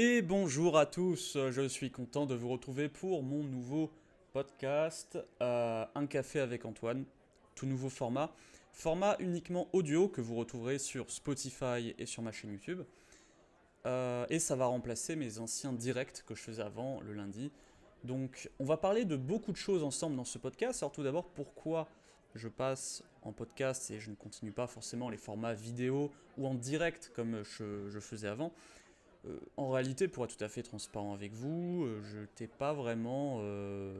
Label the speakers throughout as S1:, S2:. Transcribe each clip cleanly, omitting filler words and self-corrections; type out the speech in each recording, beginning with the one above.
S1: Et bonjour à tous, je suis content de vous retrouver pour mon nouveau podcast, Un café avec Antoine, tout nouveau format uniquement audio que vous retrouverez sur Spotify et sur ma chaîne YouTube. Et ça va remplacer mes anciens directs que je faisais avant le lundi. Donc on va parler de beaucoup de choses ensemble dans ce podcast. Alors tout d'abord, pourquoi je passe en podcast et je ne continue pas forcément les formats vidéo ou en direct comme je faisais avant. En réalité, pour être tout à fait transparent avec vous, je n'étais pas vraiment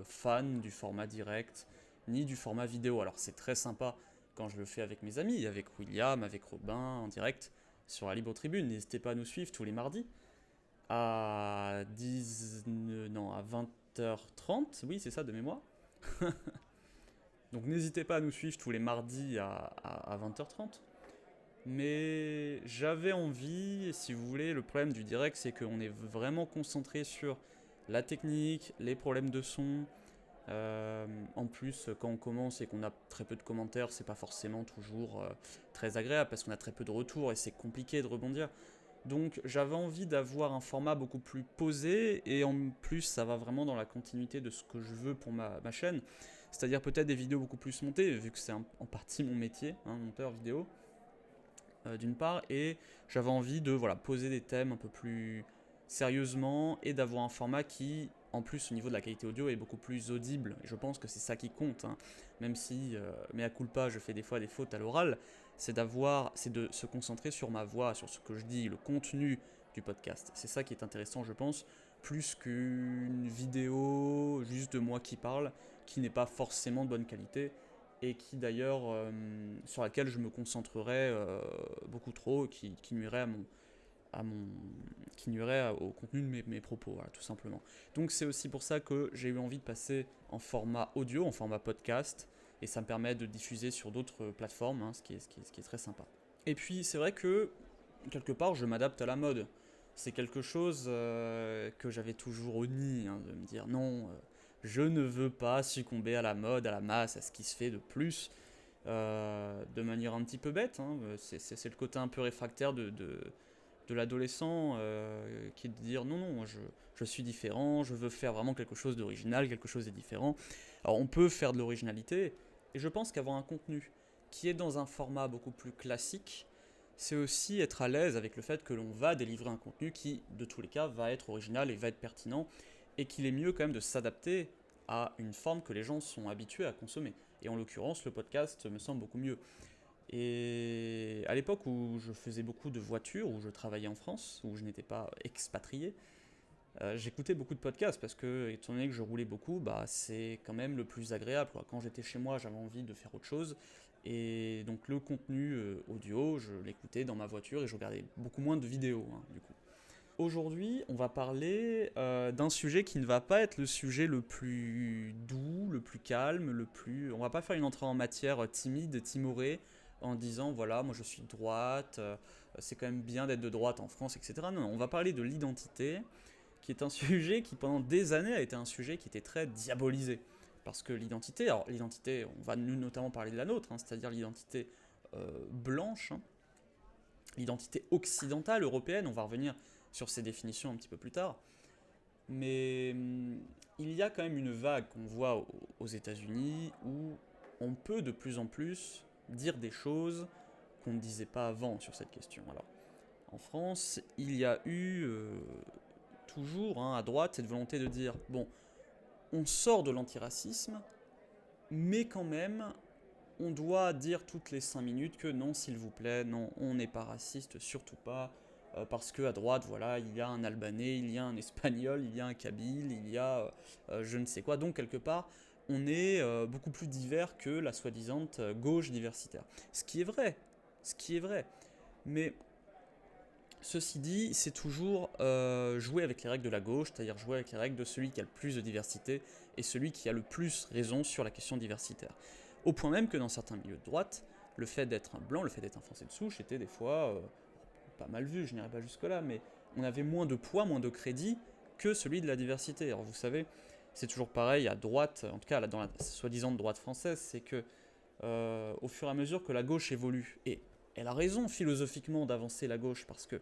S1: fan du format direct ni du format vidéo. Alors c'est très sympa quand je le fais avec mes amis, avec William, avec Robin en direct sur la Libre Tribune. N'hésitez pas à nous suivre tous les mardis à 10, non, à 20h30, oui c'est ça de mémoire. Donc n'hésitez pas à nous suivre tous les mardis à 20h30. Mais j'avais envie, si vous voulez, le problème du direct, c'est qu'on est vraiment concentré sur la technique, les problèmes de son. En plus, quand on commence et qu'on a très peu de commentaires, c'est pas forcément toujours très agréable parce qu'on a très peu de retours et c'est compliqué de rebondir. Donc j'avais envie d'avoir un format beaucoup plus posé et en plus ça va vraiment dans la continuité de ce que je veux pour ma chaîne. C'est-à-dire peut-être des vidéos beaucoup plus montées, vu que c'est en partie mon métier, monteur vidéo d'une part, et j'avais envie de poser des thèmes un peu plus sérieusement et d'avoir un format qui, en plus au niveau de la qualité audio, est beaucoup plus audible. Et je pense que c'est ça qui compte, même si, mea culpa, je fais des fois des fautes à l'oral, c'est de se concentrer sur ma voix, sur ce que je dis, le contenu du podcast. C'est ça qui est intéressant, je pense, plus qu'une vidéo juste de moi qui parle, qui n'est pas forcément de bonne qualité et qui d'ailleurs sur laquelle je me concentrerai beaucoup trop, qui nuirait à mon qui nuirait au contenu de mes propos, voilà, tout simplement. Donc c'est aussi pour ça que j'ai eu envie de passer en format audio, en format podcast, et ça me permet de diffuser sur d'autres plateformes, ce qui est très sympa. Et puis c'est vrai que quelque part je m'adapte à la mode. C'est quelque chose que j'avais toujours honni, de me dire non, je ne veux pas succomber à la mode, à la masse, à ce qui se fait de plus, de manière un petit peu bête. C'est le côté un peu réfractaire de l'adolescent qui est de dire non, non, je suis différent, je veux faire vraiment quelque chose d'original, quelque chose de différent. Alors on peut faire de l'originalité, et je pense qu'avoir un contenu qui est dans un format beaucoup plus classique, c'est aussi être à l'aise avec le fait que l'on va délivrer un contenu qui, de tous les cas, va être original et va être pertinent, et qu'il est mieux quand même de s'adapter à une forme que les gens sont habitués à consommer. Et en l'occurrence, le podcast me semble beaucoup mieux. Et à l'époque où je faisais beaucoup de voitures, où je travaillais en France, où je n'étais pas expatrié, j'écoutais beaucoup de podcasts parce que, étant donné que je roulais beaucoup, c'est quand même le plus agréable, quoi. Quand j'étais chez moi, j'avais envie de faire autre chose. Et donc le contenu audio, je l'écoutais dans ma voiture et je regardais beaucoup moins de vidéos, du coup. Aujourd'hui, on va parler d'un sujet qui ne va pas être le sujet le plus doux, le plus calme, le plus... On va pas faire une entrée en matière timide, timorée, en disant voilà, moi je suis de droite, c'est quand même bien d'être de droite en France, etc. Non, non, on va parler de l'identité, qui est un sujet qui pendant des années a été un sujet qui était très diabolisé. Parce que l'identité, alors l'identité, on va nous notamment parler de la nôtre, c'est-à-dire l'identité blanche, l'identité occidentale, européenne, on va revenir sur ces définitions un petit peu plus tard. Mais il y a quand même une vague qu'on voit aux États-Unis où on peut de plus en plus dire des choses qu'on ne disait pas avant sur cette question. Alors, en France, il y a eu toujours à droite cette volonté de dire bon, on sort de l'antiracisme, mais quand même, on doit dire toutes les 5 minutes que non, s'il vous plaît, non, on n'est pas raciste, surtout pas, parce que à droite, voilà, il y a un Albanais, il y a un Espagnol, il y a un Kabyle, il y a je ne sais quoi. Donc quelque part, on est beaucoup plus divers que la soi-disant gauche diversitaire. Ce qui est vrai, ce qui est vrai. Mais ceci dit, c'est toujours jouer avec les règles de la gauche, c'est-à-dire jouer avec les règles de celui qui a le plus de diversité et celui qui a le plus raison sur la question diversitaire. Au point même que dans certains milieux de droite, le fait d'être un blanc, le fait d'être un français de souche était des fois pas mal vu, je n'irai pas jusque-là, mais on avait moins de poids, moins de crédit que celui de la diversité. Alors vous savez, c'est toujours pareil à droite, en tout cas dans la soi-disant droite française, c'est que au fur et à mesure que la gauche évolue, et elle a raison philosophiquement d'avancer la gauche, parce que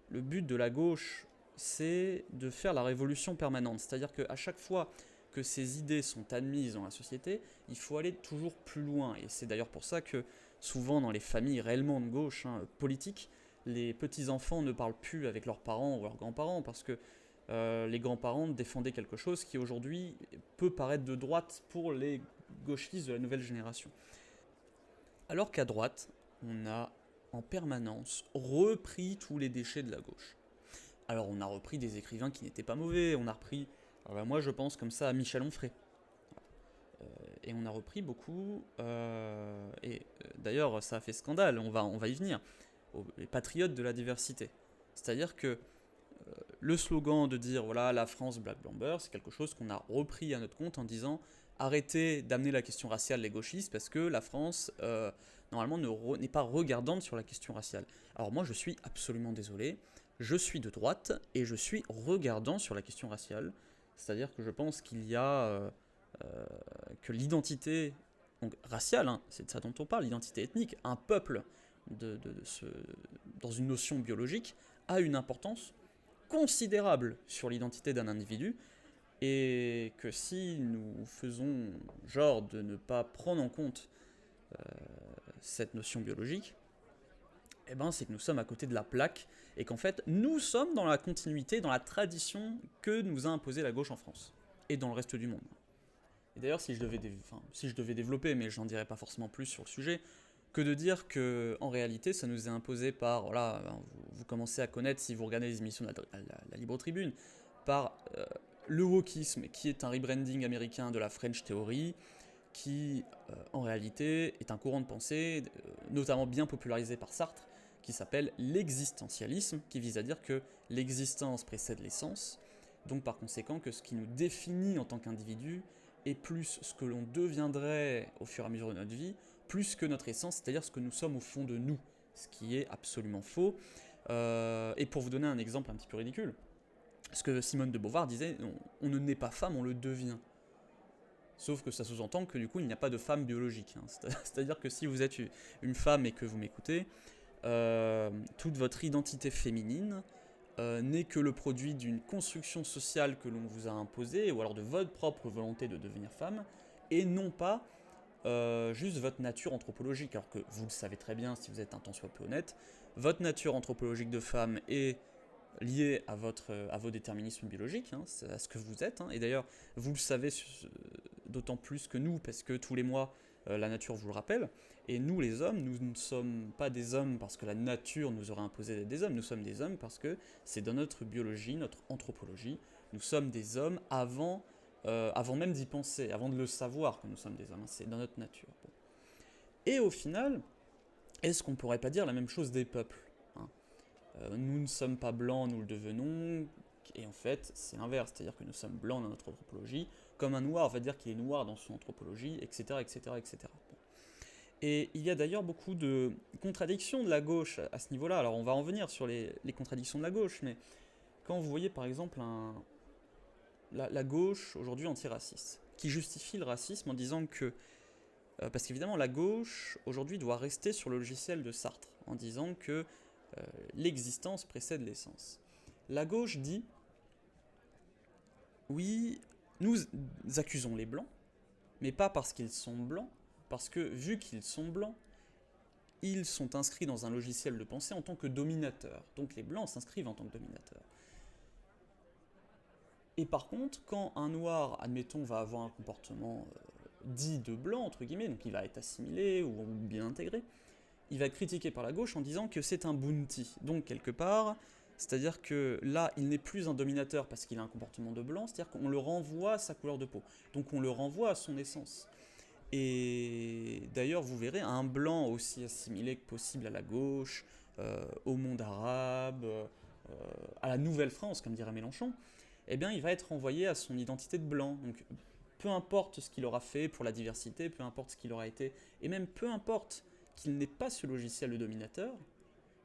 S1: le but de la gauche, c'est de faire la révolution permanente. C'est-à-dire qu'à chaque fois que ces idées sont admises dans la société, il faut aller toujours plus loin. Et c'est d'ailleurs pour ça que souvent dans les familles réellement de gauche, politiques, les petits-enfants ne parlent plus avec leurs parents ou leurs grands-parents, parce que les grands-parents défendaient quelque chose qui aujourd'hui peut paraître de droite pour les gauchistes de la nouvelle génération. Alors qu'à droite, on a en permanence repris tous les déchets de la gauche. Alors on a repris des écrivains qui n'étaient pas mauvais, on a repris, moi je pense comme ça à Michel Onfray. Et on a repris beaucoup, d'ailleurs ça a fait scandale, on va y venir, les patriotes de la diversité. C'est-à-dire que le slogan de dire voilà la France Black Blamber, c'est quelque chose qu'on a repris à notre compte en disant arrêtez d'amener la question raciale les gauchistes parce que la France normalement n'est pas regardante sur la question raciale. Alors moi je suis absolument désolé, je suis de droite et je suis regardant sur la question raciale, c'est-à-dire que je pense qu'il y a que l'identité donc, raciale, c'est de ça dont on parle, l'identité ethnique, un peuple dans une notion biologique a une importance considérable sur l'identité d'un individu, et que si nous faisons genre de ne pas prendre en compte cette notion biologique, c'est que nous sommes à côté de la plaque, et qu'en fait nous sommes dans la continuité, dans la tradition que nous a imposée la gauche en France, et dans le reste du monde. Et d'ailleurs si je devais développer, mais j'en dirais pas forcément plus sur le sujet, que de dire que en réalité ça nous est imposé par, vous commencez à connaître si vous regardez les émissions de la Libre Tribune, par le wokisme, qui est un rebranding américain de la French Theory, qui en réalité est un courant de pensée, notamment bien popularisé par Sartre, qui s'appelle l'existentialisme, qui vise à dire que l'existence précède l'essence, donc par conséquent que ce qui nous définit en tant qu'individu est plus ce que l'on deviendrait au fur et à mesure de notre vie, plus que notre essence, c'est-à-dire ce que nous sommes au fond de nous, ce qui est absolument faux. Et pour vous donner un exemple un petit peu ridicule, ce que Simone de Beauvoir disait, on ne naît pas femme, on le devient. Sauf que ça sous-entend que du coup il n'y a pas de femme biologique. C'est-à-dire que si vous êtes une femme et que vous m'écoutez, toute votre identité féminine n'est que le produit d'une construction sociale que l'on vous a imposée, ou alors de votre propre volonté de devenir femme, et non pas juste votre nature anthropologique, alors que vous le savez très bien si vous êtes un tant soit peu honnête, votre nature anthropologique de femme est liée à vos déterminismes biologiques, à ce que vous êtes, et d'ailleurs vous le savez d'autant plus que nous, parce que tous les mois la nature vous le rappelle, et nous les hommes, nous ne sommes pas des hommes parce que la nature nous aurait imposé d'être des hommes, nous sommes des hommes parce que c'est dans notre biologie, notre anthropologie, nous sommes des hommes avant même d'y penser, avant de le savoir que nous sommes des hommes, c'est dans notre nature. Bon. Et au final, est-ce qu'on ne pourrait pas dire la même chose des peuples, nous ne sommes pas blancs, nous le devenons, et en fait c'est l'inverse, c'est-à-dire que nous sommes blancs dans notre anthropologie, comme un noir va dire qu'il est noir dans son anthropologie, etc. etc., etc. Bon. Et il y a d'ailleurs beaucoup de contradictions de la gauche à ce niveau-là, alors on va en venir sur les contradictions de la gauche, mais quand vous voyez par exemple la gauche aujourd'hui antiraciste, qui justifie le racisme en disant que, parce qu'évidemment la gauche aujourd'hui doit rester sur le logiciel de Sartre, en disant que l'existence précède l'essence. La gauche dit, oui, nous accusons les blancs, mais pas parce qu'ils sont blancs, parce que vu qu'ils sont blancs, ils sont inscrits dans un logiciel de pensée en tant que dominateurs. Donc les blancs s'inscrivent en tant que dominateurs. Et par contre, quand un noir, admettons, va avoir un comportement dit de blanc, entre guillemets, donc il va être assimilé ou bien intégré, il va être critiqué par la gauche en disant que c'est un bounty. Donc quelque part, c'est-à-dire que là, il n'est plus un dominateur parce qu'il a un comportement de blanc, c'est-à-dire qu'on le renvoie à sa couleur de peau. Donc on le renvoie à son essence. Et d'ailleurs, vous verrez, un blanc aussi assimilé que possible à la gauche, au monde arabe, à la Nouvelle-France, comme dirait Mélenchon, eh bien, il va être renvoyé à son identité de blanc. Donc, peu importe ce qu'il aura fait pour la diversité, peu importe ce qu'il aura été, et même peu importe qu'il n'ait pas ce logiciel de dominateur,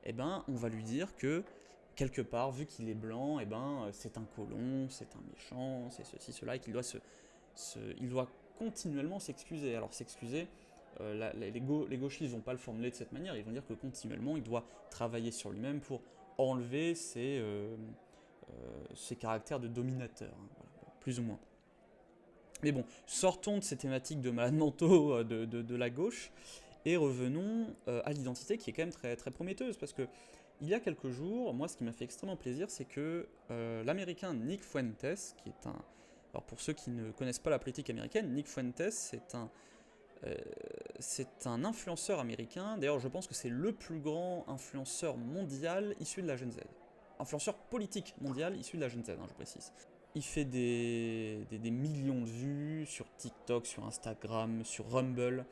S1: eh ben, on va lui dire que, quelque part, vu qu'il est blanc, eh ben, c'est un colon, c'est un méchant, c'est ceci, cela, et qu'il doit il doit continuellement s'excuser. Alors s'excuser, les gauchistes ne vont pas le formuler de cette manière, ils vont dire que continuellement, il doit travailler sur lui-même pour enlever ses caractères de dominateur, hein, voilà, plus ou moins. Mais bon, sortons de ces thématiques de malades mentaux de la gauche, et revenons à l'identité qui est quand même très, très prometteuse, parce que il y a quelques jours, moi ce qui m'a fait extrêmement plaisir, c'est que l'américain Nick Fuentes, qui est un... Alors pour ceux qui ne connaissent pas la politique américaine, Nick Fuentes, c'est un influenceur américain, d'ailleurs je pense que c'est le plus grand influenceur mondial issu de la Gen Z. Influenceur politique mondial issu de la Gen Z, hein, je précise. Il fait des millions de vues sur TikTok, sur Instagram, sur Rumble,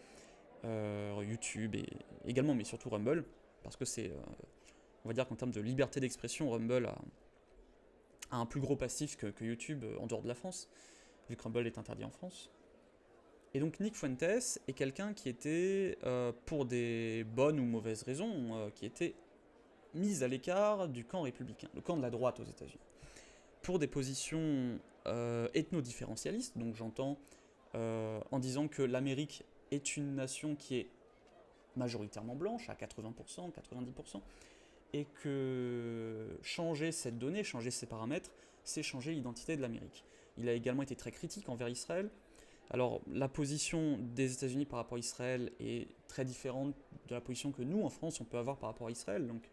S1: YouTube et également, mais surtout Rumble, parce que c'est, on va dire qu'en termes de liberté d'expression, Rumble a un plus gros passif que YouTube en dehors de la France, vu que Rumble est interdit en France. Et donc Nick Fuentes est quelqu'un qui était, pour des bonnes ou mauvaises raisons, qui était mis à l'écart du camp républicain, le camp de la droite aux États-Unis, pour des positions ethno-différentialistes, donc j'entends en disant que l'Amérique est une nation qui est majoritairement blanche, à 80%, 90%, et que changer cette donnée, changer ces paramètres, c'est changer l'identité de l'Amérique. Il a également été très critique envers Israël. Alors, la position des États-Unis par rapport à Israël est très différente de la position que nous, en France, on peut avoir par rapport à Israël. Donc,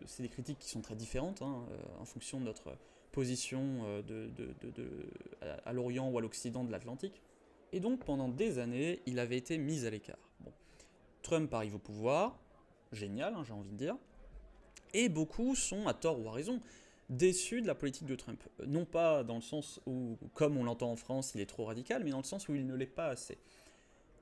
S1: c'est des critiques qui sont très différentes hein, en fonction de notre position à l'Orient ou à l'Occident de l'Atlantique. Et donc, pendant des années, il avait été mis à l'écart. Bon. Trump arrive au pouvoir, génial, hein, j'ai envie de dire, et beaucoup sont, à tort ou à raison, déçus de la politique de Trump. Non pas dans le sens où, comme on l'entend en France, il est trop radical, mais dans le sens où il ne l'est pas assez.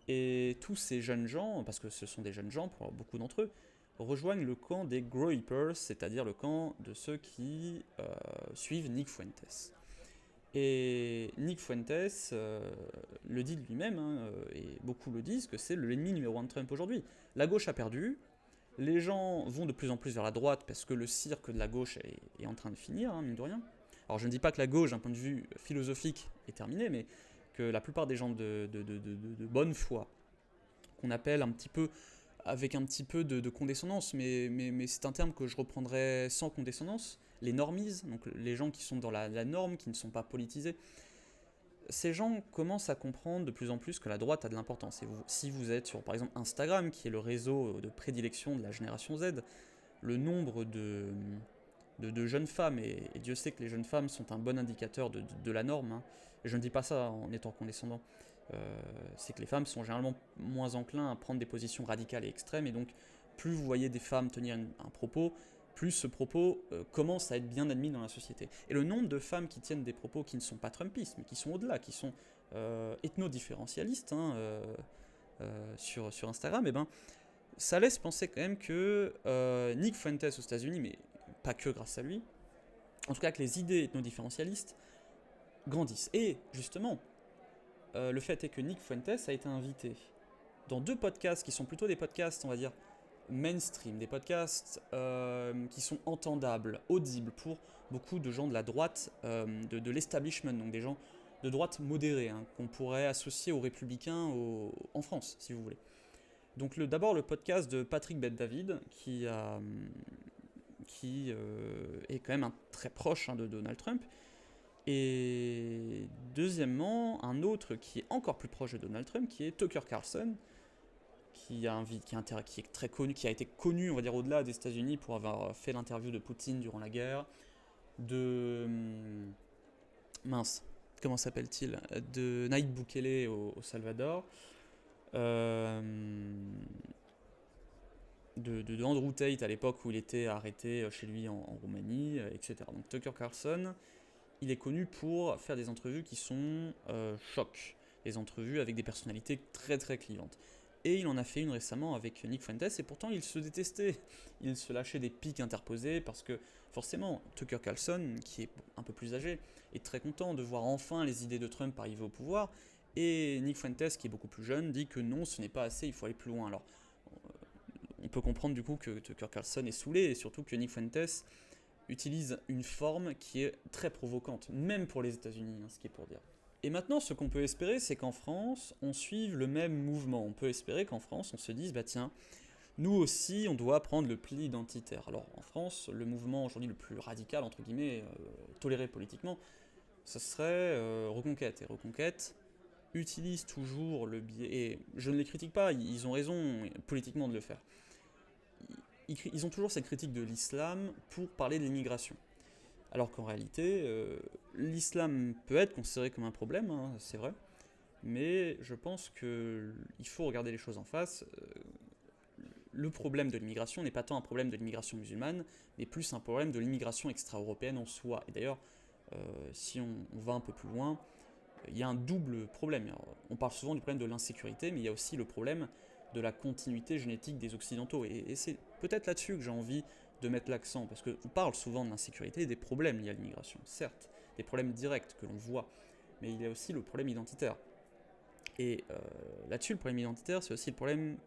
S1: Et tous ces jeunes gens, parce que ce sont des jeunes gens pour beaucoup d'entre eux, rejoignent le camp des Groypers, c'est-à-dire le camp de ceux qui suivent Nick Fuentes. Et Nick Fuentes le dit de lui-même, hein, et beaucoup le disent, que c'est l'ennemi numéro 1 de Trump aujourd'hui. La gauche a perdu, les gens vont de plus en plus vers la droite parce que le cirque de la gauche est en train de finir, hein, mine de rien. Alors je ne dis pas que la gauche, d'un point de vue philosophique, est terminée, mais que la plupart des gens de bonne foi, qu'on appelle un petit peu, avec un petit peu de condescendance, mais c'est un terme que je reprendrai sans condescendance, les normies, donc les gens qui sont dans la norme, qui ne sont pas politisés, ces gens commencent à comprendre de plus en plus que la droite a de l'importance. Et si vous êtes sur, par exemple, Instagram, qui est le réseau de prédilection de la génération Z, le nombre de jeunes femmes, et Dieu sait que les jeunes femmes sont un bon indicateur de la norme, hein, et je ne dis pas ça en étant condescendant, c'est que les femmes sont généralement moins enclins à prendre des positions radicales et extrêmes, et donc plus vous voyez des femmes tenir un propos, plus ce propos commence à être bien admis dans la société. Et le nombre de femmes qui tiennent des propos qui ne sont pas trumpistes, mais qui sont au-delà, qui sont ethno-différentialistes hein, sur Instagram, et ben, ça laisse penser quand même que Nick Fuentes aux États-Unis, mais pas que grâce à lui, en tout cas que les idées ethno-différentialistes grandissent. Et justement, le fait est que Nick Fuentes a été invité dans 2 podcasts qui sont plutôt des podcasts, on va dire, mainstream, des podcasts qui sont entendables, audibles pour beaucoup de gens de la droite, de l'establishment, donc des gens de droite modérée, hein, qu'on pourrait associer aux républicains en France, si vous voulez. Donc d'abord le podcast de Patrick Bet-David, qui est quand même très proche hein, de Donald Trump, et deuxièmement, un autre qui est encore plus proche de Donald Trump, qui est Tucker Carlson, qui est très connu, qui a été connu, on va dire, au-delà des États-Unis pour avoir fait l'interview de Poutine durant la guerre, comment s'appelle-t-il, de Nayib Bukele au Salvador, de Andrew Tate à l'époque où il était arrêté chez lui en Roumanie, etc. Donc Tucker Carlson, il est connu pour faire des entrevues qui sont chocs, des entrevues avec des personnalités très très clivantes. Et il en a fait une récemment avec Nick Fuentes, et pourtant ils se détestaient. Ils se lâchaient des piques interposées, parce que forcément, Tucker Carlson, qui est un peu plus âgé, est très content de voir enfin les idées de Trump arriver au pouvoir, et Nick Fuentes, qui est beaucoup plus jeune, dit que non, ce n'est pas assez, il faut aller plus loin. Alors, on peut comprendre du coup que Tucker Carlson est saoulé, et surtout que Nick Fuentes utilise une forme qui est très provocante, même pour les États-Unis, hein, ce qui est pour dire. Et maintenant, ce qu'on peut espérer, c'est qu'en France, on suive le même mouvement. On peut espérer qu'en France, on se dise, bah tiens, nous aussi, on doit prendre le pli identitaire. Alors en France, le mouvement aujourd'hui le plus radical, entre guillemets, toléré politiquement, ce serait Reconquête. Et Reconquête utilise toujours le biais, et je ne les critique pas, ils ont raison politiquement de le faire. Ils ont toujours cette critique de l'islam pour parler de l'immigration. Alors qu'en réalité, l'islam peut être considéré comme un problème, hein, c'est vrai, mais je pense qu'il faut regarder les choses en face. Le problème de l'immigration n'est pas tant un problème de l'immigration musulmane, mais plus un problème de l'immigration extra-européenne en soi. Et d'ailleurs, si on va un peu plus loin, il y a un double problème. Alors, on parle souvent du problème de l'insécurité, mais il y a aussi le problème de la continuité génétique des Occidentaux. Et c'est peut-être là-dessus que j'ai envie de mettre l'accent, parce qu'on parle souvent de l'insécurité et des problèmes liés à l'immigration, certes, des problèmes directs que l'on voit, mais il y a aussi le problème identitaire. Et là-dessus, le problème identitaire, c'est aussi le problème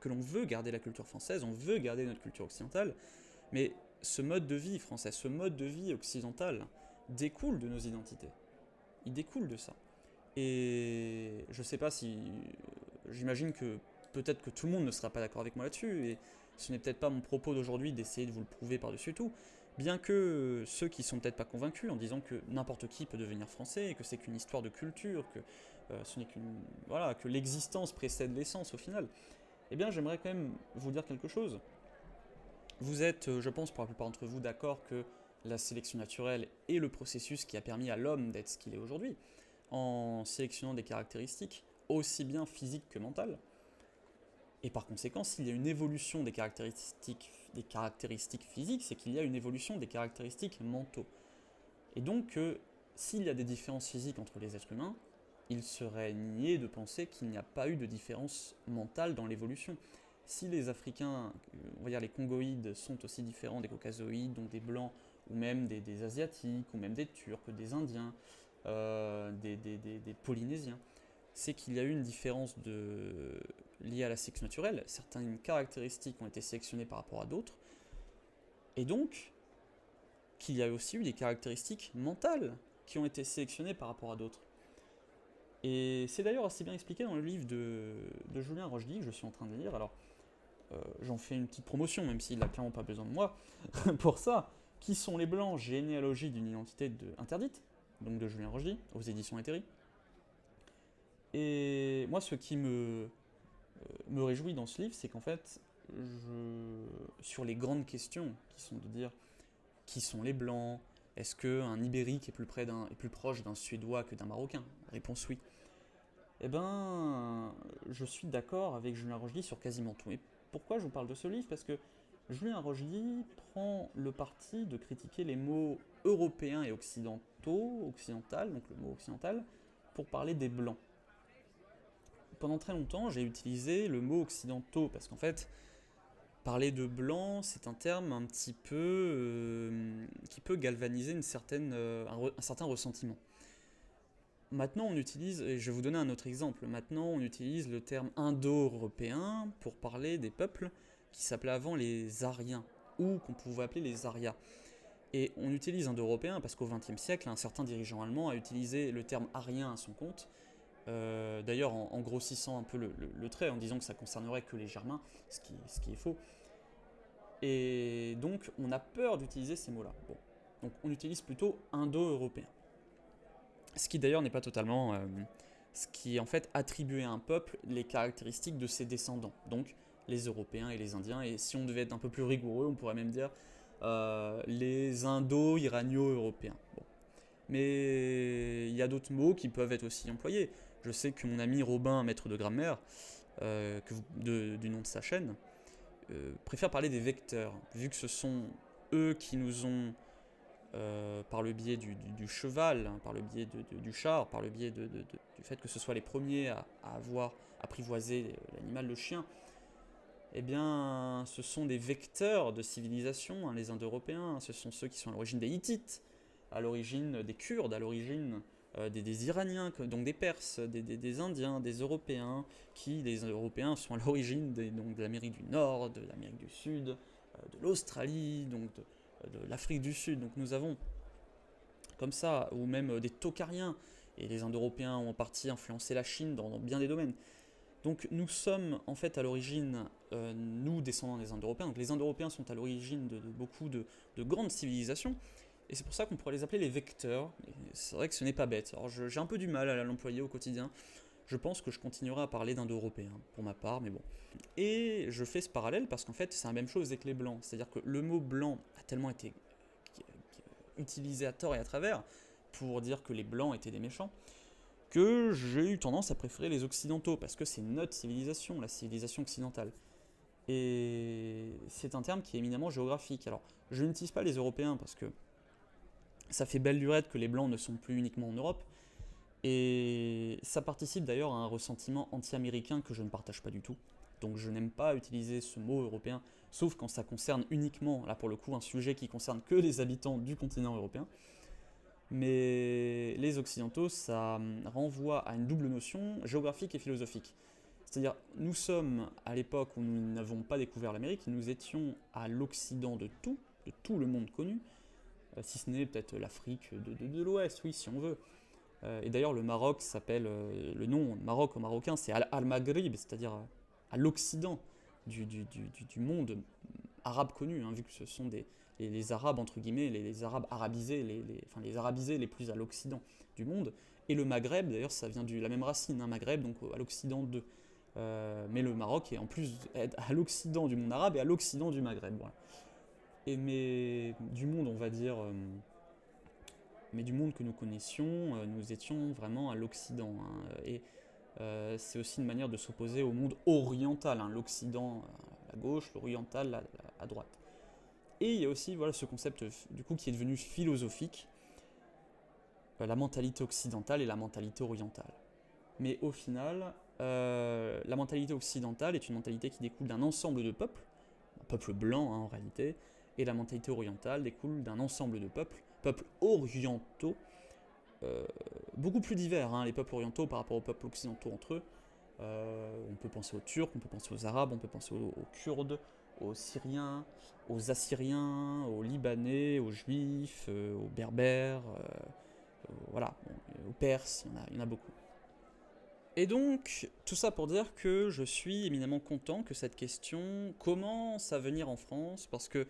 S1: que l'on veut garder la culture française, on veut garder notre culture occidentale, mais ce mode de vie français, ce mode de vie occidental découle de nos identités. Il découle de ça. Et je sais pas si... J'imagine que peut-être que tout le monde ne sera pas d'accord avec moi là-dessus, et ce n'est peut-être pas mon propos d'aujourd'hui d'essayer de vous le prouver par-dessus tout, bien que ceux qui sont peut-être pas convaincus en disant que n'importe qui peut devenir français, et que c'est qu'une histoire de culture, que ce n'est qu'une... Voilà, que l'existence précède l'essence au final, eh bien j'aimerais quand même vous dire quelque chose. Vous êtes, je pense, pour la plupart d'entre vous, d'accord que la sélection naturelle est le processus qui a permis à l'homme d'être ce qu'il est aujourd'hui, en sélectionnant des caractéristiques aussi bien physiques que mentales. Et par conséquent, s'il y a une évolution des caractéristiques physiques, c'est qu'il y a une évolution des caractéristiques mentaux. Et donc, s'il y a des différences physiques entre les êtres humains, il serait niais de penser qu'il n'y a pas eu de différence mentale dans l'évolution. Si les Africains, on va dire les Congoïdes, sont aussi différents des Caucasoïdes, donc des Blancs, ou même des Asiatiques, ou même des Turcs, des Indiens, des Polynésiens, c'est qu'il y a eu une différence liée à la sélection naturelle. Certaines caractéristiques ont été sélectionnées par rapport à d'autres, et donc qu'il y a aussi eu des caractéristiques mentales qui ont été sélectionnées par rapport à d'autres. Et c'est d'ailleurs assez bien expliqué dans le livre de Julien Rochdy que je suis en train de lire. Alors, j'en fais une petite promotion, même s'il n'a clairement pas besoin de moi pour ça. Qui sont les Blancs, généalogie d'une identité interdite, donc de Julien Rochdy, aux éditions Hétairie. Et moi, ce qui me réjouit dans ce livre, c'est qu'en fait, sur les grandes questions, qui sont de dire qui sont les Blancs, est-ce qu'un Ibérique est plus proche d'un Suédois que d'un Marocain? Réponse oui. Eh ben, je suis d'accord avec Julien Rochdy sur quasiment tout. Et pourquoi je vous parle de ce livre? Parce que Julien Rochdy prend le parti de critiquer les mots européens et occidental, donc le mot occidental, pour parler des Blancs. Pendant très longtemps, j'ai utilisé le mot occidentaux, parce qu'en fait, parler de blanc, c'est un terme un petit peu qui peut galvaniser un certain ressentiment. Maintenant, on utilise, et je vais vous donner un autre exemple, maintenant on utilise le terme indo-européen pour parler des peuples qui s'appelaient avant les Aryens, ou qu'on pouvait appeler les Aryas. Et on utilise indo-européen parce qu'au XXe siècle, un certain dirigeant allemand a utilisé le terme arien à son compte, d'ailleurs en grossissant un peu le trait, en disant que ça concernerait que les Germains, ce qui est faux. Et donc on a peur d'utiliser ces mots-là. Bon. Donc on utilise plutôt indo-européen. Ce qui d'ailleurs n'est pas totalement... ce qui est en fait attribuer à un peuple les caractéristiques de ses descendants. Donc les Européens et les Indiens. Et si on devait être un peu plus rigoureux, on pourrait même dire les Indo-Irano-Européens. Bon. Mais il y a d'autres mots qui peuvent être aussi employés. Je sais que mon ami Robin, maître de grammaire, du nom de sa chaîne, préfère parler des vecteurs, vu que ce sont eux qui nous ont, par le biais du cheval, hein, par le biais du char, par le biais du fait que ce soit les premiers à avoir apprivoisé l'animal, le chien, eh bien, ce sont des vecteurs de civilisation, hein, les Indo-Européens, ce sont ceux qui sont à l'origine des Hittites, à l'origine des Kurdes, à l'origine des Iraniens, donc des Perses, des Indiens, des Européens, les Européens sont à l'origine de l'Amérique du Nord, de l'Amérique du Sud, de l'Australie, donc de l'Afrique du Sud. Donc nous avons comme ça, ou même des Tokariens, et les Indo-Européens ont en partie influencé la Chine dans bien des domaines. Donc nous sommes en fait à l'origine, nous descendants des Indo-Européens, donc les Indo-Européens sont à l'origine de beaucoup de grandes civilisations, et c'est pour ça qu'on pourrait les appeler les vecteurs. Et c'est vrai que ce n'est pas bête. Alors j'ai un peu du mal à l'employer au quotidien. Je pense que je continuerai à parler d'Indo-Européens pour ma part, mais bon. Et je fais ce parallèle parce qu'en fait c'est la même chose avec les blancs. C'est-à-dire que le mot blanc a tellement été utilisé à tort et à travers pour dire que les blancs étaient des méchants, que j'ai eu tendance à préférer les occidentaux, parce que c'est notre civilisation, la civilisation occidentale. Et c'est un terme qui est éminemment géographique. Alors, je n'utilise pas les Européens, parce que ça fait belle lurette que les Blancs ne sont plus uniquement en Europe, et ça participe d'ailleurs à un ressentiment anti-américain que je ne partage pas du tout. Donc je n'aime pas utiliser ce mot européen, sauf quand ça concerne uniquement, là pour le coup, un sujet qui concerne que les habitants du continent européen. Mais les occidentaux, ça renvoie à une double notion, géographique et philosophique. C'est-à-dire, nous sommes à l'époque où nous n'avons pas découvert l'Amérique, nous étions à l'Occident de tout le monde connu, si ce n'est peut-être l'Afrique de l'Ouest, oui, si on veut. Et d'ailleurs, le Maroc s'appelle, le nom Maroc au marocain, c'est Al-Maghrib, c'est-à-dire à l'Occident du monde arabe connu, hein, vu que ce sont les Arabes, entre guillemets, les Arabes arabisés, enfin les arabisés les plus à l'Occident du monde. Et le Maghreb, d'ailleurs, ça vient de la même racine, hein, Maghreb, donc à l'Occident de. Mais le Maroc est en plus à l'Occident du monde arabe et à l'Occident du Maghreb. Voilà. Mais du monde, on va dire, mais du monde que nous connaissions, nous étions vraiment à l'Occident. Hein, et c'est aussi une manière de s'opposer au monde oriental, hein, l'Occident à gauche, l'oriental à droite. Et il y a aussi voilà, ce concept du coup qui est devenu philosophique, la mentalité occidentale et la mentalité orientale. Mais au final, la mentalité occidentale est une mentalité qui découle d'un ensemble de peuples, un peuple blanc hein, en réalité, et la mentalité orientale découle d'un ensemble de peuples orientaux, beaucoup plus divers, hein, les peuples orientaux par rapport aux peuples occidentaux entre eux. On peut penser aux Turcs, on peut penser aux Arabes, on peut penser aux Kurdes, aux Syriens, aux Assyriens, aux Libanais, aux Juifs, aux Berbères, voilà, bon, aux Perses, il y en a beaucoup. Et donc, tout ça pour dire que je suis éminemment content que cette question commence à venir en France, parce que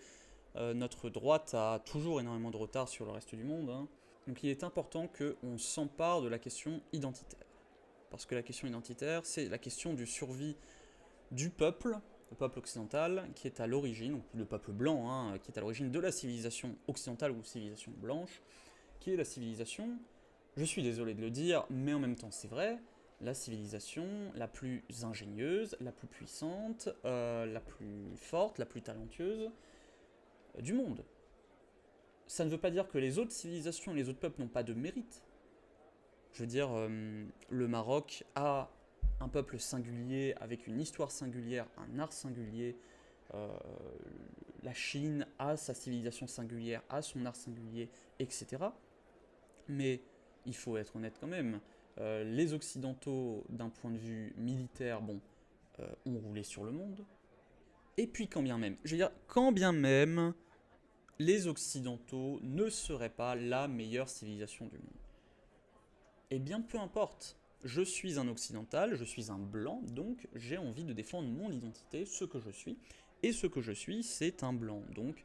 S1: notre droite a toujours énormément de retard sur le reste du monde. Hein. Donc il est important qu'on s'empare de la question identitaire. Parce que la question identitaire, c'est la question du survie du peuple, le peuple occidental, qui est à l'origine, donc le peuple blanc, hein, qui est à l'origine de la civilisation occidentale ou civilisation blanche, qui est la civilisation, je suis désolé de le dire, mais en même temps c'est vrai, la civilisation la plus ingénieuse, la plus puissante, la plus forte, la plus talentueuse du monde. Ça ne veut pas dire que les autres civilisations et les autres peuples n'ont pas de mérite. Je veux dire, le Maroc a un peuple singulier, avec une histoire singulière, un art singulier. Euh, la Chine a sa civilisation singulière, a son art singulier, etc. Mais il faut être honnête quand même. Les Occidentaux, d'un point de vue militaire, bon, ont roulé sur le monde. Et puis quand bien même, je veux dire, quand bien même, les Occidentaux ne seraient pas la meilleure civilisation du monde. Eh bien, peu importe. Je suis un occidental, je suis un blanc, donc j'ai envie de défendre mon identité, ce que je suis. Et ce que je suis, c'est un blanc. Donc,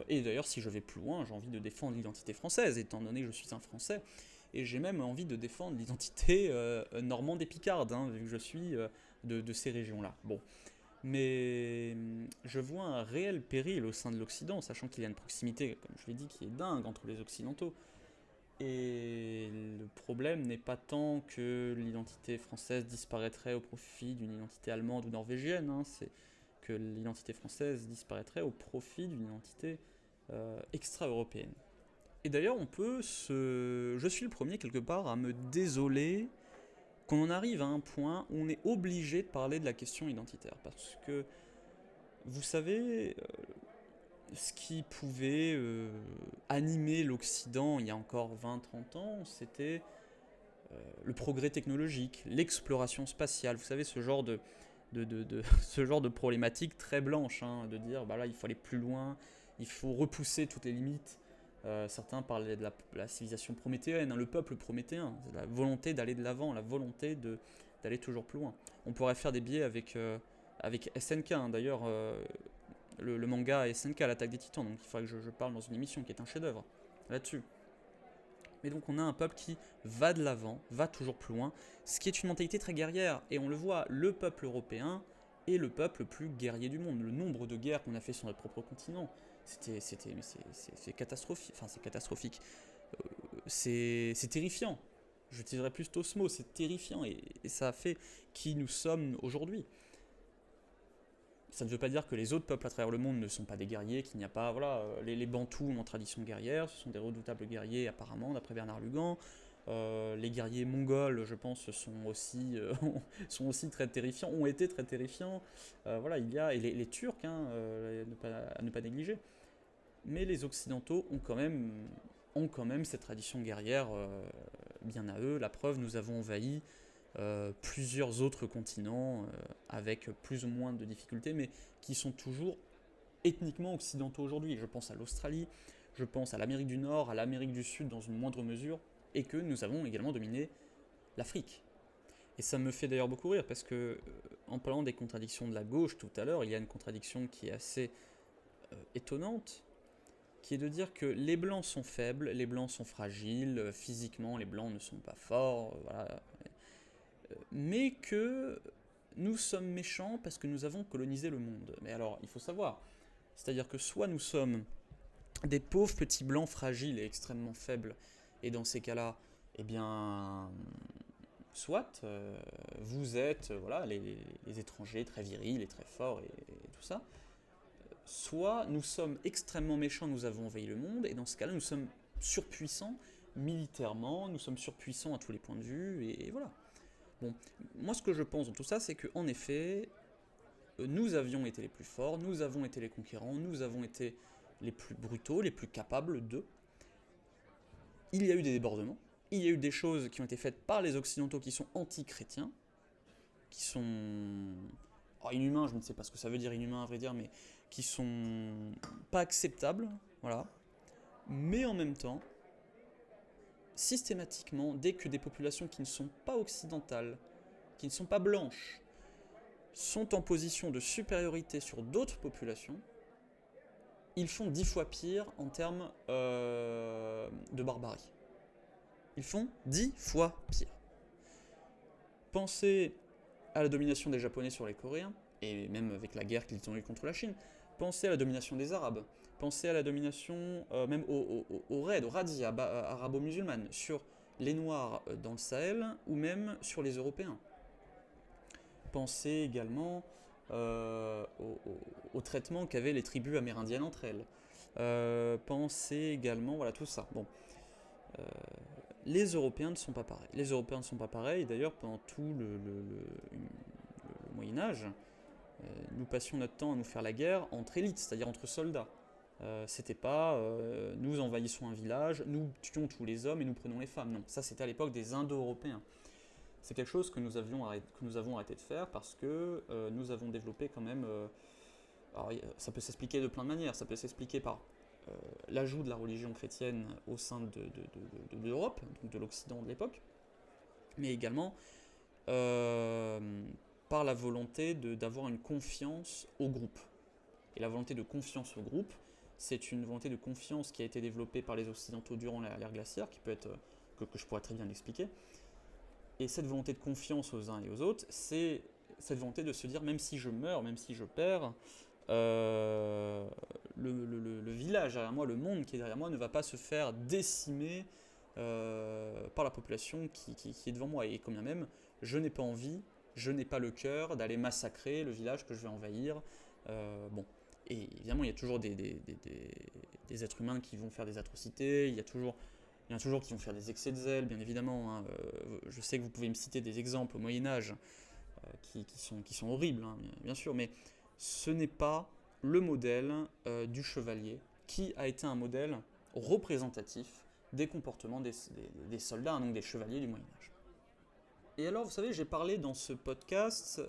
S1: et d'ailleurs, si je vais plus loin, j'ai envie de défendre l'identité française, étant donné que je suis un Français. Et j'ai même envie de défendre l'identité normande et picarde, hein, vu que je suis de ces régions-là. Bon. Mais je vois un réel péril au sein de l'Occident, sachant qu'il y a une proximité, comme je l'ai dit, qui est dingue entre les Occidentaux. Et le problème n'est pas tant que l'identité française disparaîtrait au profit d'une identité allemande ou norvégienne, hein, c'est que l'identité française disparaîtrait au profit d'une identité extra-européenne. Et d'ailleurs, je suis le premier quelque part à me désoler qu'on en arrive à un point où on est obligé de parler de la question identitaire. Parce que, vous savez, ce qui pouvait animer l'Occident il y a encore 20-30 ans, c'était le progrès technologique, l'exploration spatiale. Vous savez, ce genre de problématique très blanche, hein, de dire bah là il faut aller plus loin, il faut repousser toutes les limites. Certains parlaient de la civilisation prométhéenne, hein, le peuple prométhéen, la volonté d'aller de l'avant, la volonté d'aller toujours plus loin. On pourrait faire des biais avec SNK, hein. D'ailleurs, le manga SNK, l'attaque des titans, donc il faudrait que je parle dans une émission qui est un chef-d'œuvre là-dessus. Mais donc on a un peuple qui va de l'avant, va toujours plus loin, ce qui est une mentalité très guerrière. Et on le voit, le peuple européen est le peuple le plus guerrier du monde. Le nombre de guerres qu'on a fait sur notre propre continent, c'est catastrophique. Enfin, c'est catastrophique. C'est terrifiant. J'utiliserais plus ce mot, c'est terrifiant. Et ça a fait qui nous sommes aujourd'hui. Ça ne veut pas dire que les autres peuples à travers le monde ne sont pas des guerriers, qu'il n'y a pas, voilà, les Bantous ont une tradition guerrière, ce sont des redoutables guerriers apparemment, d'après Bernard Lugan. Les guerriers mongols, je pense, sont aussi très terrifiants, ont été très terrifiants. Voilà, il y a, et les Turcs, hein, à ne pas négliger. Mais les Occidentaux ont quand même cette tradition guerrière bien à eux. La preuve, nous avons envahi plusieurs autres continents avec plus ou moins de difficultés, mais qui sont toujours ethniquement occidentaux aujourd'hui. Je pense à l'Australie, je pense à l'Amérique du Nord, à l'Amérique du Sud dans une moindre mesure, et que nous avons également dominé l'Afrique. Et ça me fait d'ailleurs beaucoup rire, parce que en parlant des contradictions de la gauche tout à l'heure, il y a une contradiction qui est assez étonnante, qui est de dire que les Blancs sont faibles, les Blancs sont fragiles, physiquement les Blancs ne sont pas forts, voilà, mais que nous sommes méchants parce que nous avons colonisé le monde. Mais alors, il faut savoir, c'est-à-dire que soit nous sommes des pauvres petits blancs fragiles et extrêmement faibles, et dans ces cas-là, eh bien, soit vous êtes voilà, les étrangers très virils et très forts et tout ça, soit nous sommes extrêmement méchants, nous avons envahi le monde, et dans ce cas-là, nous sommes surpuissants militairement, nous sommes surpuissants à tous les points de vue, et voilà. Bon, moi ce que je pense dans tout ça, c'est qu'en effet, nous avions été les plus forts, nous avons été les conquérants, nous avons été les plus brutaux, les plus capables d'eux. Il y a eu des débordements, il y a eu des choses qui ont été faites par les Occidentaux qui sont anti-chrétiens, qui sont inhumains, je ne sais pas ce que ça veut dire inhumain à vrai dire, mais qui sont pas acceptables, voilà. Mais en même temps, systématiquement, dès que des populations qui ne sont pas occidentales, qui ne sont pas blanches, sont en position de supériorité sur d'autres populations, ils font 10 fois pire en termes de barbarie. Ils font 10 fois pire. Pensez à la domination des Japonais sur les Coréens, et même avec la guerre qu'ils ont eue contre la Chine. Pensez à la domination des Arabes. Pensez à la domination, même au raid, aux razzias arabo-musulmanes, sur les Noirs dans le Sahel, ou même sur les Européens. Pensez également au traitement qu'avaient les tribus amérindiennes entre elles. Pensez également, voilà, tout ça. Bon. Les Européens ne sont pas pareils. Les Européens ne sont pas pareils, d'ailleurs, pendant tout le Moyen-Âge, nous passions notre temps à nous faire la guerre entre élites, c'est-à-dire entre soldats. C'était pas nous envahissons un village, nous tuons tous les hommes et nous prenons les femmes. Non, ça c'était à l'époque des Indo-Européens. C'est quelque chose que nous avons arrêté de faire parce que nous avons développé quand même. Alors, ça peut s'expliquer de plein de manières. Ça peut s'expliquer par l'ajout de la religion chrétienne au sein de l'Europe, donc de l'Occident de l'époque, mais également par la volonté d'avoir une confiance au groupe. Et la volonté de confiance au groupe, c'est une volonté de confiance qui a été développée par les Occidentaux durant l'ère glaciaire, qui peut être, que je pourrais très bien expliquer. Et cette volonté de confiance aux uns et aux autres, c'est cette volonté de se dire, même si je meurs, même si je perds, le village derrière moi, le monde qui est derrière moi, ne va pas se faire décimer par la population qui est devant moi. Et quand bien même, je n'ai pas envie, je n'ai pas le cœur d'aller massacrer le village que je vais envahir. Bon. Et évidemment, il y a toujours des êtres humains qui vont faire des atrocités, il y en a toujours qui vont faire des excès de zèle, bien évidemment. Hein. Je sais que vous pouvez me citer des exemples au Moyen-Âge qui sont horribles, hein, bien sûr, mais ce n'est pas le modèle du chevalier qui a été un modèle représentatif des comportements des soldats, hein, donc des chevaliers du Moyen-Âge. Et alors, vous savez, j'ai parlé dans ce podcast,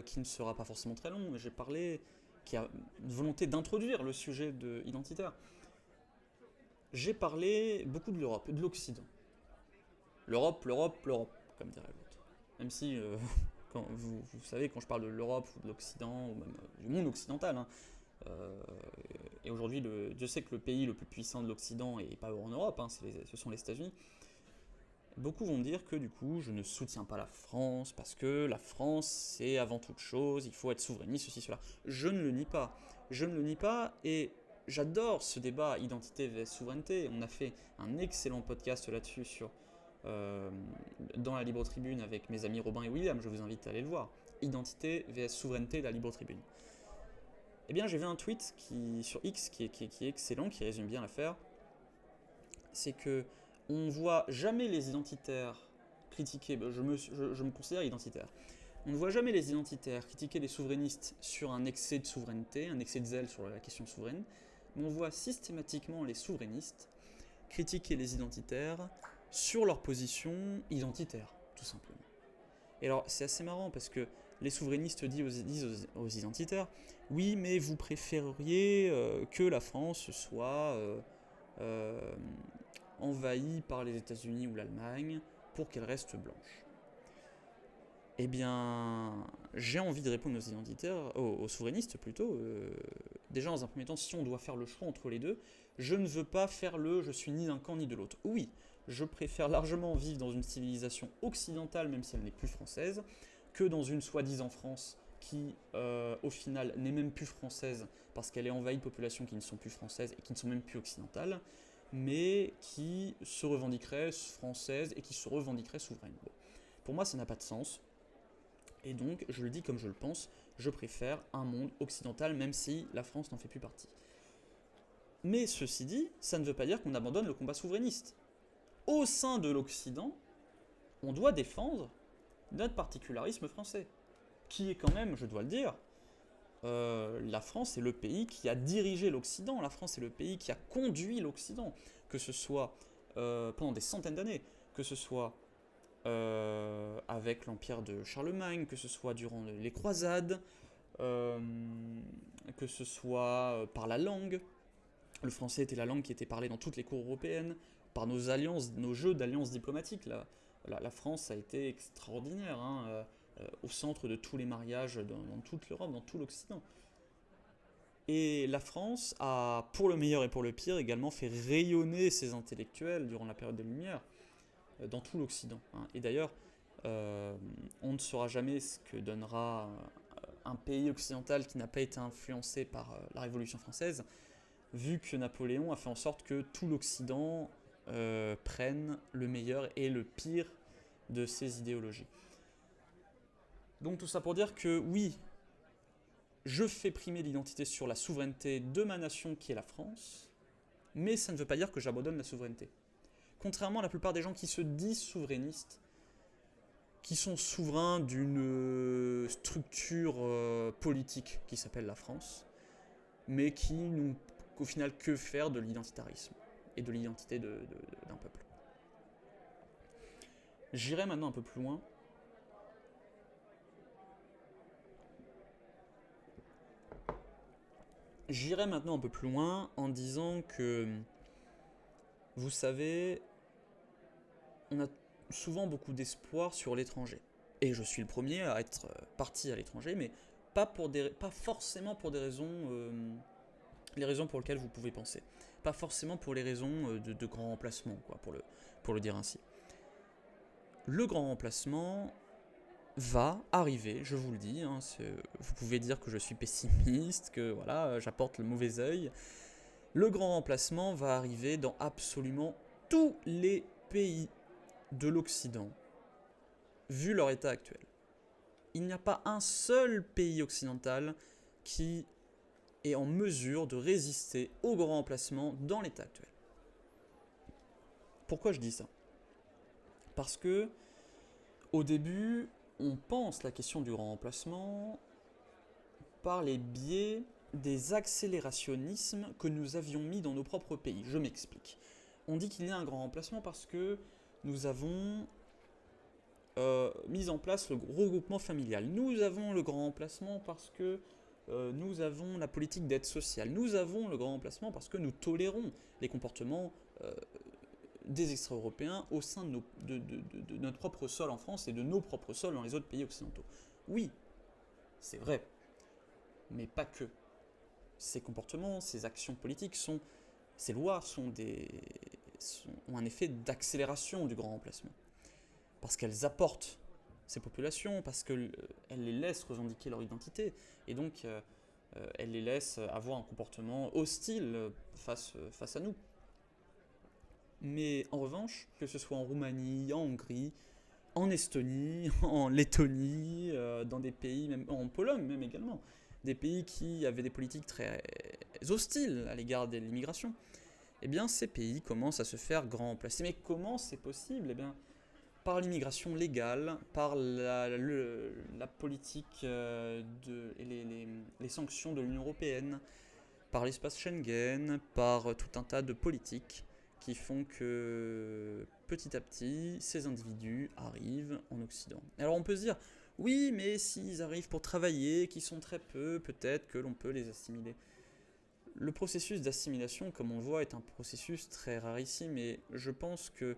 S1: qui ne sera pas forcément très long, mais j'ai parlé qui a une volonté d'introduire le sujet identitaire. J'ai parlé beaucoup de l'Europe, de l'Occident. L'Europe, comme dirait l'autre. même si, quand vous savez, quand je parle de l'Europe ou de l'Occident, ou même du monde occidental, hein, euh, et aujourd'hui, Dieu sait que le pays le plus puissant de l'Occident, et pas en Europe, hein, ce sont les États-Unis, beaucoup vont me dire que du coup, je ne soutiens pas la France, parce que la France, c'est avant toute chose, il faut être souverainiste, ceci, cela. Je ne le nie pas. Je ne le nie pas, et j'adore ce débat identité vs souveraineté. On a fait un excellent podcast là-dessus euh, dans la Libre Tribune avec mes amis Robin et William, je vous invite à aller le voir. Identité vs souveraineté de la Libre Tribune. Eh bien, j'ai vu un tweet sur X qui est excellent, qui résume bien l'affaire. C'est que on voit jamais les identitaires critiquer, je me considère identitaire, on ne voit jamais les identitaires critiquer les souverainistes sur un excès de souveraineté, un excès de zèle sur la question souveraine, mais on voit systématiquement les souverainistes critiquer les identitaires sur leur position identitaire, tout simplement. Et alors, c'est assez marrant parce que les souverainistes disent aux identitaires, oui, mais vous préféreriez que la France soit euh, envahie par les États-Unis ou l'Allemagne pour qu'elle reste blanche. Eh bien, j'ai envie de répondre aux identitaires, aux souverainistes plutôt. Déjà, dans un premier temps, si on doit faire le choix entre les deux, je ne veux pas faire je suis ni d'un camp ni de l'autre. Oui, je préfère largement vivre dans une civilisation occidentale, même si elle n'est plus française, que dans une soi-disant France qui, au final, n'est même plus française parce qu'elle est envahie de populations qui ne sont plus françaises et qui ne sont même plus occidentales, mais qui se revendiqueraient françaises et qui se revendiqueraient souveraines. Bon. Pour moi, ça n'a pas de sens. Et donc, je le dis comme je le pense, je préfère un monde occidental, même si la France n'en fait plus partie. Mais ceci dit, ça ne veut pas dire qu'on abandonne le combat souverainiste. Au sein de l'Occident, on doit défendre notre particularisme français, qui est quand même, je dois le dire, la France est le pays qui a dirigé l'Occident, la France est le pays qui a conduit l'Occident, que ce soit pendant des centaines d'années, que ce soit avec l'empire de Charlemagne, que ce soit durant les croisades, que ce soit par la langue. Le français était la langue qui était parlée dans toutes les cours européennes, par nos alliances, nos jeux d'alliances diplomatiques. La France a été extraordinaire, hein, au centre de tous les mariages dans toute l'Europe, dans tout l'Occident. Et la France a, pour le meilleur et pour le pire, également fait rayonner ses intellectuels durant la période des Lumières dans tout l'Occident. Hein. Et d'ailleurs, on ne saura jamais ce que donnera un pays occidental qui n'a pas été influencé par la Révolution française, vu que Napoléon a fait en sorte que tout l'Occident prenne le meilleur et le pire de ses idéologies. Donc tout ça pour dire que oui, je fais primer l'identité sur la souveraineté de ma nation qui est la France, mais ça ne veut pas dire que j'abandonne la souveraineté. Contrairement à la plupart des gens qui se disent souverainistes, qui sont souverains d'une structure politique qui s'appelle la France, mais qui n'ont au final que faire de l'identitarisme et de l'identité d'un peuple. J'irai maintenant un peu plus loin. J'irai maintenant un peu plus loin en disant que, vous savez, on a souvent beaucoup d'espoir sur l'étranger. Et je suis le premier à être parti à l'étranger, mais pas forcément pour des raisons, les raisons pour lesquelles vous pouvez penser. Pas forcément pour les raisons de grand remplacement, quoi, pour le dire ainsi. Le grand remplacement va arriver, je vous le dis. Hein, vous pouvez dire que je suis pessimiste, que voilà, j'apporte le mauvais œil. Le grand remplacement va arriver dans absolument tous les pays de l'Occident, vu leur état actuel. Il n'y a pas un seul pays occidental qui est en mesure de résister au grand remplacement dans l'état actuel. Pourquoi je dis ça ? Parce que, au début, on pense la question du grand remplacement par les biais des accélérationnismes que nous avions mis dans nos propres pays. Je m'explique. On dit qu'il y a un grand remplacement parce que nous avons mis en place le regroupement familial. Nous avons le grand remplacement parce que nous avons la politique d'aide sociale. Nous avons le grand remplacement parce que nous tolérons les comportements des extra-européens au sein de notre propre sol en France et de nos propres sols dans les autres pays occidentaux. Oui, c'est vrai, mais pas que. Ces comportements, ces actions politiques, ces lois ont un effet d'accélération du grand remplacement. Parce qu'elles apportent ces populations, parce qu'elles les laissent revendiquer leur identité, et donc elles les laissent avoir un comportement hostile face à nous. Mais en revanche, que ce soit en Roumanie, en Hongrie, en Estonie, en Lettonie, dans des pays, même en Pologne même également, des pays qui avaient des politiques très hostiles à l'égard de l'immigration, eh bien ces pays commencent à se faire grand remplacer. Mais comment c'est possible ? Eh bien, par l'immigration légale, par la politique et les sanctions de l'Union européenne, par l'espace Schengen, par tout un tas de politiques qui font que petit à petit, ces individus arrivent en Occident. Alors on peut se dire, oui, mais s'ils arrivent pour travailler, qui sont très peu, peut-être que l'on peut les assimiler. Le processus d'assimilation, comme on le voit, est un processus très rarissime, et je pense que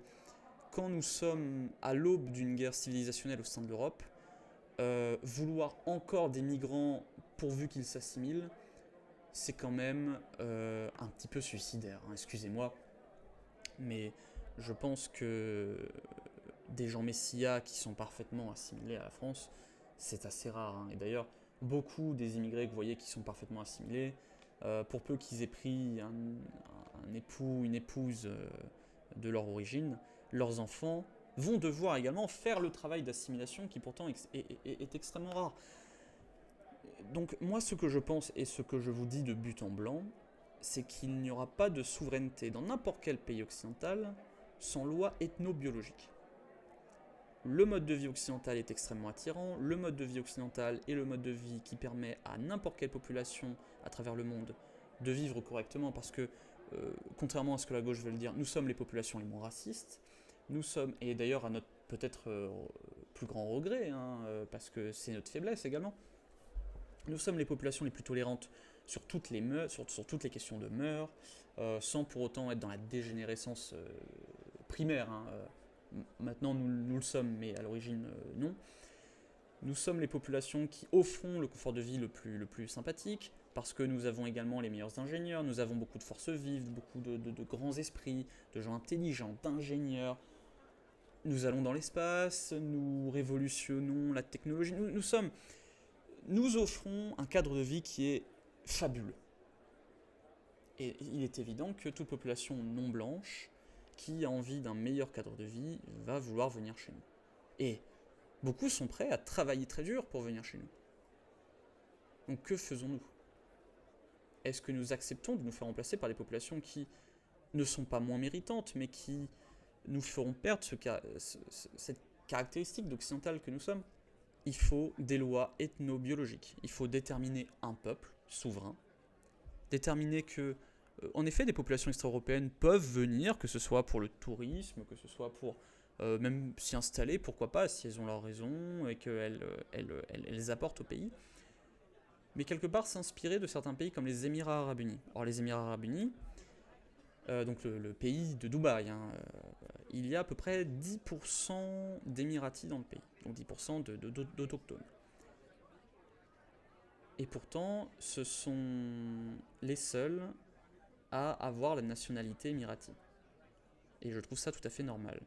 S1: quand nous sommes à l'aube d'une guerre civilisationnelle au sein de l'Europe, vouloir encore des migrants pourvu qu'ils s'assimilent, c'est quand même un petit peu suicidaire, hein, excusez-moi. Mais je pense que des gens messias qui sont parfaitement assimilés à la France, c'est assez rare. Hein. Et d'ailleurs, beaucoup des immigrés que vous voyez qui sont parfaitement assimilés, pour peu qu'ils aient pris un époux, une épouse de leur origine, leurs enfants vont devoir également faire le travail d'assimilation qui pourtant est extrêmement rare. Donc moi ce que je pense et ce que je vous dis de but en blanc, c'est qu'il n'y aura pas de souveraineté dans n'importe quel pays occidental sans loi ethno-biologique. Le mode de vie occidental est extrêmement attirant, le mode de vie occidental est le mode de vie qui permet à n'importe quelle population à travers le monde de vivre correctement parce que, contrairement à ce que la gauche veut le dire, nous sommes les populations les moins racistes, nous sommes, et d'ailleurs à notre peut-être plus grand regret, hein, parce que c'est notre faiblesse également, nous sommes les populations les plus tolérantes sur toutes les mœurs, sur toutes les questions de mœurs, sans pour autant être dans la dégénérescence primaire. Hein, maintenant, nous le sommes, mais à l'origine, non. Nous sommes les populations qui offront le confort de vie le plus sympathique, parce que nous avons également les meilleurs ingénieurs, nous avons beaucoup de forces vives, beaucoup de grands esprits, de gens intelligents, d'ingénieurs. Nous allons dans l'espace, nous révolutionnons la technologie, nous offrons un cadre de vie qui est fabuleux. Et il est évident que toute population non blanche qui a envie d'un meilleur cadre de vie va vouloir venir chez nous. Et beaucoup sont prêts à travailler très dur pour venir chez nous. Donc que faisons-nous ? Est-ce que nous acceptons de nous faire remplacer par des populations qui ne sont pas moins méritantes, mais qui nous feront perdre cette caractéristique d'occidental que nous sommes ? Il faut des lois ethno-biologiques. Il faut déterminer un peuple souverain, déterminer que, en effet, des populations extra-européennes peuvent venir, que ce soit pour le tourisme, que ce soit pour même s'y installer, pourquoi pas, si elles ont leur raison et qu'elles apportent au pays. Mais quelque part s'inspirer de certains pays comme les Émirats Arabes Unis. Or, les Émirats Arabes Unis, donc le pays de Dubaï, hein, il y a à peu près 10% d'émiratis dans le pays, donc 10% d'autochtones. Et pourtant, ce sont les seuls à avoir la nationalité émirati. Et je trouve ça tout à fait normal.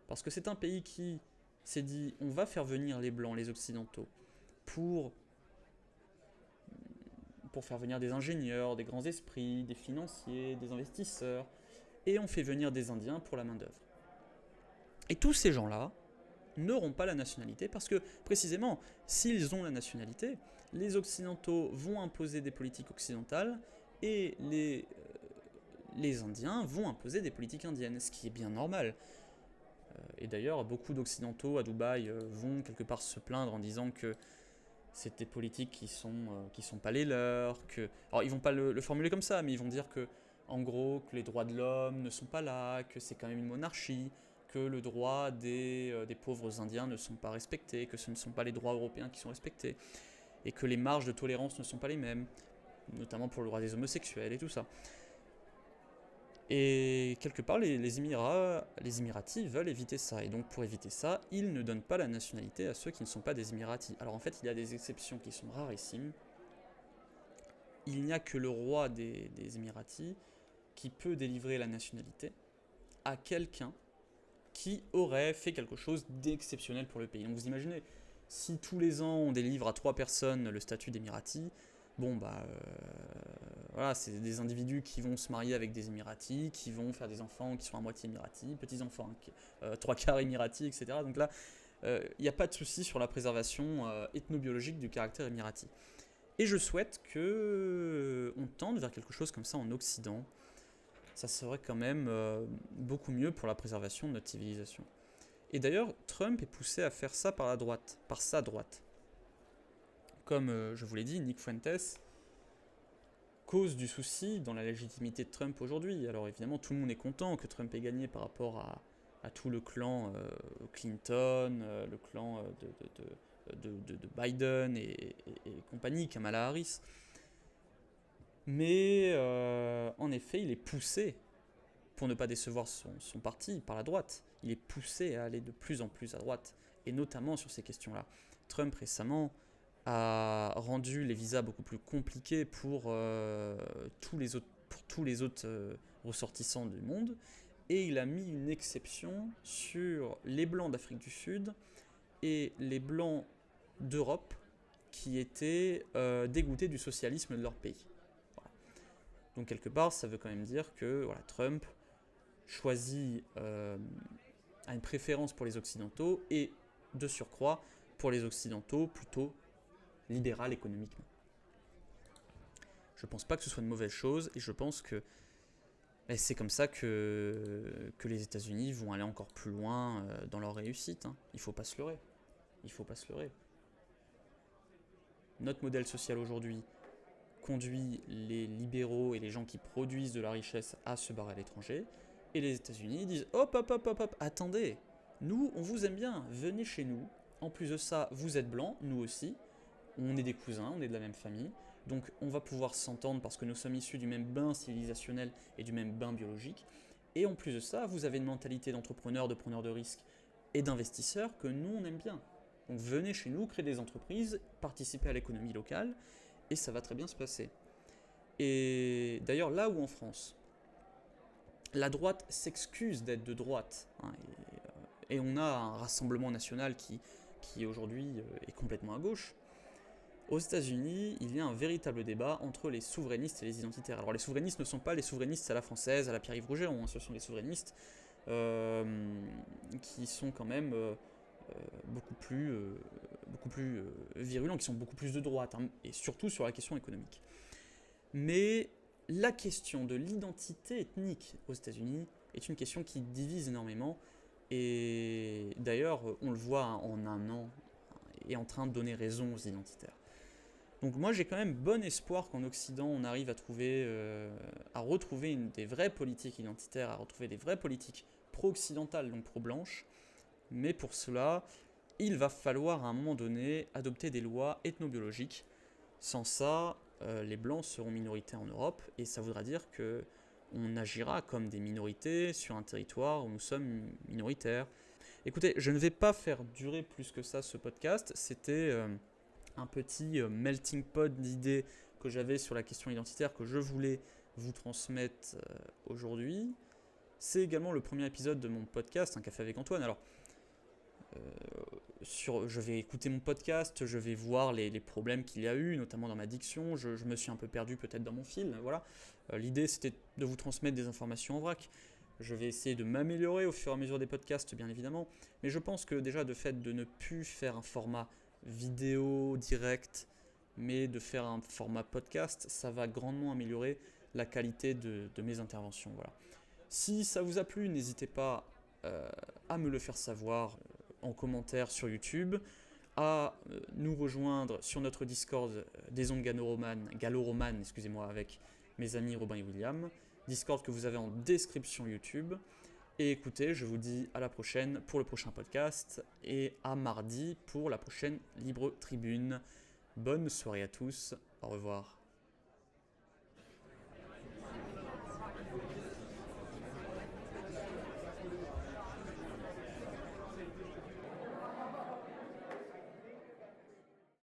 S1: Parce que c'est un pays qui s'est dit, on va faire venir les Blancs, les Occidentaux, pour faire venir des ingénieurs, des grands esprits, des financiers, des investisseurs, et on fait venir des Indiens pour la main-d'œuvre. Et tous ces gens-là n'auront pas la nationalité parce que, précisément, s'ils ont la nationalité, les Occidentaux vont imposer des politiques occidentales et les Indiens vont imposer des politiques indiennes, ce qui est bien normal. Et d'ailleurs, beaucoup d'Occidentaux à Dubaï vont quelque part se plaindre en disant que c'est des politiques qui sont pas les leurs, alors ils vont pas le formuler comme ça, mais ils vont dire que, en gros, que les droits de l'homme ne sont pas là, que c'est quand même une monarchie, que le droit des pauvres Indiens ne sont pas respectés, que ce ne sont pas les droits européens qui sont respectés, et que les marges de tolérance ne sont pas les mêmes, notamment pour le droit des homosexuels et tout ça. Et quelque part, les Émiratis veulent éviter ça. Et donc pour éviter ça, ils ne donnent pas la nationalité à ceux qui ne sont pas des Émiratis. Alors en fait, il y a des exceptions qui sont rarissimes. Il n'y a que le roi des Émiratis qui peut délivrer la nationalité à quelqu'un qui aurait fait quelque chose d'exceptionnel pour le pays. Donc vous imaginez, si tous les ans on délivre à 3 personnes le statut d'émirati, bon bah voilà, c'est des individus qui vont se marier avec des émiratis, qui vont faire des enfants qui sont à moitié émiratis, petits-enfants, hein, 3 quarts émiratis, etc. Donc là, il n'y a pas de souci sur la préservation ethnobiologique du caractère émirati. Et je souhaite que on tende vers quelque chose comme ça en Occident. Ça serait quand même beaucoup mieux pour la préservation de notre civilisation. Et d'ailleurs, Trump est poussé à faire ça par la droite, par sa droite. Comme je vous l'ai dit, Nick Fuentes cause du souci dans la légitimité de Trump aujourd'hui. Alors évidemment, tout le monde est content que Trump ait gagné par rapport à tout le clan Clinton, le clan de Biden et compagnie, Kamala Harris. Mais en effet, il est poussé, pour ne pas décevoir son parti, par la droite. Il est poussé à aller de plus en plus à droite, et notamment sur ces questions-là. Trump récemment a rendu les visas beaucoup plus compliqués pour tous les autres ressortissants du monde, et il a mis une exception sur les blancs d'Afrique du Sud et les blancs d'Europe qui étaient dégoûtés du socialisme de leur pays. Voilà. Donc quelque part, ça veut quand même dire que voilà, Trump choisit a une préférence pour les Occidentaux et de surcroît pour les Occidentaux plutôt libéral économiquement. Je pense pas que ce soit une mauvaise chose et je pense que c'est comme ça que les États-Unis vont aller encore plus loin dans leur réussite. Hein. Il faut pas se leurrer. Il faut pas se leurrer. Notre modèle social aujourd'hui conduit les libéraux et les gens qui produisent de la richesse à se barrer à l'étranger. Et les États-Unis disent hop, hop, hop, hop, hop, attendez, nous, on vous aime bien, venez chez nous. En plus de ça, vous êtes blancs, nous aussi. On est des cousins, on est de la même famille. Donc on va pouvoir s'entendre parce que nous sommes issus du même bain civilisationnel et du même bain biologique. Et en plus de ça, vous avez une mentalité d'entrepreneur, de preneur de risques et d'investisseur que nous, on aime bien. Donc venez chez nous, créer des entreprises, participer à l'économie locale, et ça va très bien se passer. Et d'ailleurs, là où en France, la droite s'excuse d'être de droite, hein, et on a un Rassemblement national qui aujourd'hui est complètement à gauche, aux États-Unis, il y a un véritable débat entre les souverainistes et les identitaires. Alors les souverainistes ne sont pas les souverainistes à la française, à la Pierre-Yves Rougeron, hein, ce sont les souverainistes qui sont quand même beaucoup plus virulents, qui sont beaucoup plus de droite, hein, et surtout sur la question économique. Mais la question de l'identité ethnique aux États-Unis est une question qui divise énormément, et d'ailleurs, on le voit en un an, est en train de donner raison aux identitaires. Donc moi j'ai quand même bon espoir qu'en Occident on arrive à retrouver des vraies politiques identitaires, à retrouver des vraies politiques pro-occidentales, donc pro-blanches, mais pour cela, il va falloir à un moment donné adopter des lois ethnobiologiques. Sans ça, les blancs seront minorités en Europe, et ça voudra dire qu'on agira comme des minorités sur un territoire où nous sommes minoritaires. Écoutez, je ne vais pas faire durer plus que ça ce podcast, c'était un petit melting pot d'idées que j'avais sur la question identitaire que je voulais vous transmettre aujourd'hui. C'est également le premier épisode de mon podcast, Un café avec Antoine. Alors, je vais écouter mon podcast, je vais voir les problèmes qu'il y a eu, notamment dans ma diction. Je me suis un peu perdu peut-être dans mon fil. Voilà. L'idée, c'était de vous transmettre des informations en vrac. Je vais essayer de m'améliorer au fur et à mesure des podcasts, bien évidemment. Mais je pense que déjà, de fait de ne plus faire un format vidéo direct, mais de faire un format podcast, ça va grandement améliorer la qualité de mes interventions. Voilà. Si ça vous a plu, n'hésitez pas à me le faire savoir en commentaire sur YouTube, à nous rejoindre sur notre Discord des ondes gallo-romanes, excusez-moi, avec mes amis Robin et William, Discord que vous avez en description YouTube. Et écoutez, je vous dis à la prochaine pour le prochain podcast et à mardi pour la prochaine Libre Tribune. Bonne soirée à tous, au revoir.